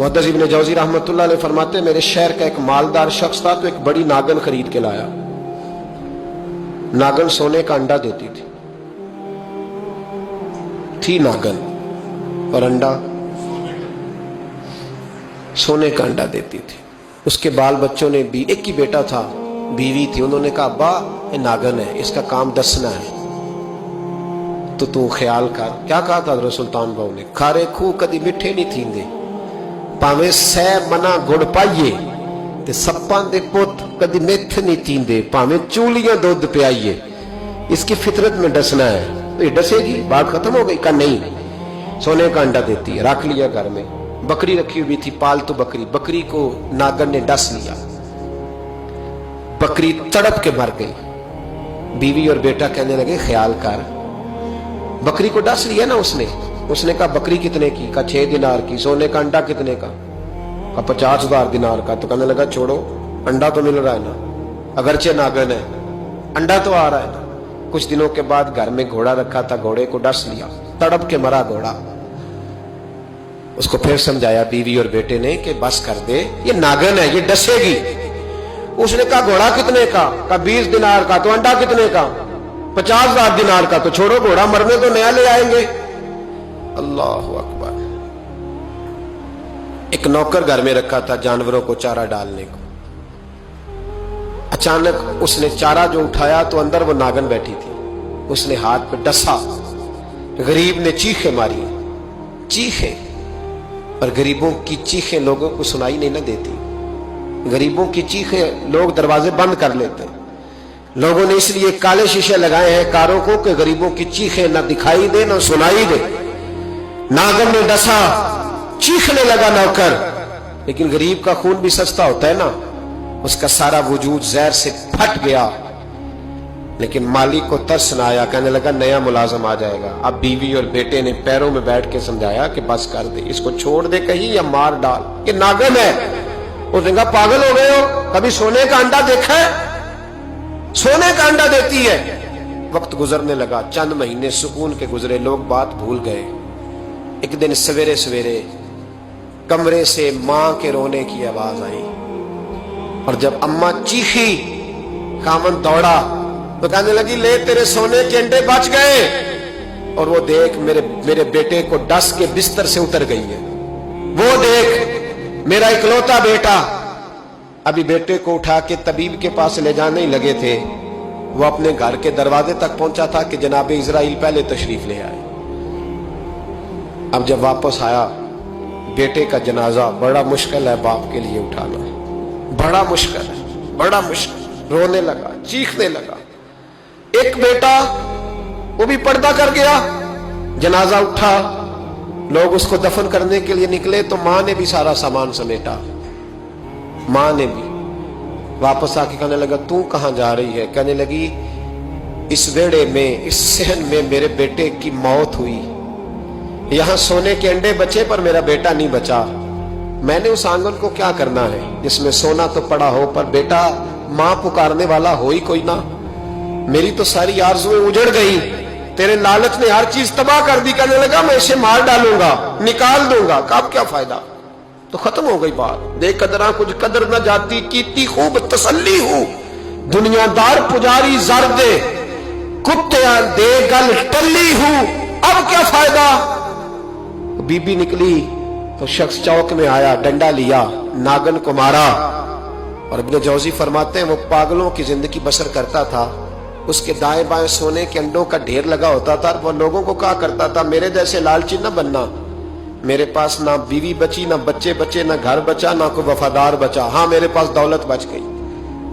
मुहद्दिस इब्न जौज़ी रहमतुल्लाह अलैह फरमाते हैं, मेरे शहर का एक मालदार शख्स था तो एक बड़ी नागन खरीद के लाया। नागन सोने का अंडा देती थी नागन, और अंडा सोने का अंडा देती थी। उसके बाल बच्चों ने भी, एक ही बेटा था, बीवी थी, उन्होंने कहा अब्बा ये नागन है, इसका काम दसना है, तो तू ख्याल कर। क्या कहा था हज़रत सुल्तान बाहू ने, खारे खूह कदी मिठे नहीं थींदे, भावें सै मना गुड़ पाइए ते सप्पां दे पुत कदी मिठ नहीं थींदे, भावें चूलियां दूध पियाइए, इसकी फितरत में डसना है। तो ये डसेगी, बात खत्म हो गई। का नहीं, सोने का अंडा देती है। रख लिया घर में। बकरी रखी हुई थी, पालतू बकरी, बकरी को नागन ने डस लिया, बकरी तड़प के मर गई। बीवी और बेटा कहने लगे ख्याल कर, बकरी को डस लिया ना उसने। उसने कहा बकरी कितने की? का 6 दिनार की। सोने का अंडा कितने का? 50,000 दिनार का। तो कहने लगा छोड़ो, अंडा तो मिल रहा है ना, अगरचे नागन है, अंडा तो आ रहा है ना। कुछ दिनों के बाद घर में घोड़ा रखा था, घोड़े को डस लिया, तड़प के मरा घोड़ा। उसको फिर समझाया बीवी और बेटे ने कि बस कर दे, ये नागन है, ये डसेगी। उसने कहा घोड़ा कितने का? 20 दिनार का। तो अंडा कितने का? 50,000 दिनार का। तो छोड़ो, घोड़ा मरने तो नया ले आएंगे। अल्लाहु अकबर। एक नौकर घर में रखा था जानवरों को चारा डालने को। अचानक उसने चारा जो उठाया तो अंदर वो नागन बैठी थी। उसने हाथ पे डसा, गरीब ने चीखें मारी, चीखें। पर गरीबों की चीखें लोगों को सुनाई नहीं ना देती। गरीबों की चीखें लोग दरवाजे बंद कर लेते हैं। लोगों ने इसलिए काले शीशे लगाए हैं कारों को कि गरीबों की चीखें ना दिखाई दे ना सुनाई दे। नागन ने डसा, चीखने लगा नौकर, लेकिन गरीब का खून भी सस्ता होता है ना। उसका सारा वजूद जहर से फट गया, लेकिन मालिक को तरस ना आया। कहने लगा नया मुलाजम आ जाएगा। अब बीवी और बेटे ने पैरों में बैठ के समझाया कि बस कर दे, इसको छोड़ दे कहीं या मार डाल, ये नागन है। उसने कहा पागल हो गए हो, कभी सोने का अंडा देखा है? सोने का अंडा देती है। वक्त गुजरने लगा, चंद महीने सुकून के गुजरे, लोग बात भूल गए। एक दिन सवेरे सवेरे कमरे से मां के रोने की आवाज आई, और जब अम्मा चीखी, कामन दौड़ा तो कहने लगी ले तेरे सोने के अंडे बच गए। और वो देख मेरे बेटे को डस के बिस्तर से उतर गई है। वो देख मेरा इकलौता बेटा। अभी बेटे को उठा के तबीब के पास ले जाने ही लगे थे, वो अपने घर के दरवाजे तक पहुंचा था कि जनाब इजराइल पहले तशरीफ ले आए। अब जब वापस आया, बेटे का जनाजा बड़ा मुश्किल है बाप के लिए उठाना, बड़ा मुश्किल है, बड़ा मुश्किल। रोने लगा, चीखने लगा। एक बेटा वो भी पर्दा कर गया। जनाजा उठा, लोग उसको दफन करने के लिए निकले तो मां ने भी सारा सामान समेटा। मां ने भी वापस आके कहने लगा तू कहां जा रही है? कहने लगी इस वेड़े में, इस सहन में मेरे बेटे की मौत हुई। यहां सोने के अंडे बचे पर मेरा बेटा नहीं बचा। मैंने उस आंगन को क्या करना है जिसमें सोना तो पड़ा हो पर बेटा मां पुकारने वाला हो ही कोई ना। मेरी तो सारी आरज़ुएं उजड़ गई, तेरे लालच ने हर चीज तबाह कर दी। कहने लगा मैं इसे मार डालूंगा, निकाल दूंगा। अब क्या फायदा? तो खत्म हो गई बात। दे कदरा कुछ कदर न जाती, कीती खूब तसल्ली हूं, दुनियादार पुजारी जर दे, कुत्तियां दे गल टल्ली हूं, अब क्या फायदा? बीबी निकली तो शख्स चौक में आया, डंडा लिया, नागन को मारा। और इब्न जौजी फरमाते हैं वो पागलों की जिंदगी बसर करता था। उसके दाएं बाएं सोने के अंडों का ढेर लगा होता था। वो लोगों को कहा करता था मेरे जैसे लालची न बनना, मेरे पास ना बीवी बची, ना बच्चे बचे, ना घर बचा, ना कोई वफादार बचा। हाँ मेरे पास दौलत बच गई।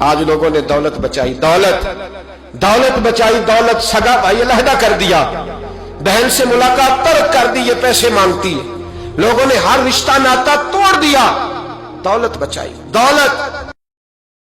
आज लोगों ने दौलत बचाई, दौलत बचाई, दौलत सगा भाई अलहदा कर दिया, बहन से मुलाकात तर्क कर दी, ये पैसे मांगती है। लोगों ने हर रिश्ता नाता तोड़ दिया, दौलत बचाई, दौलत।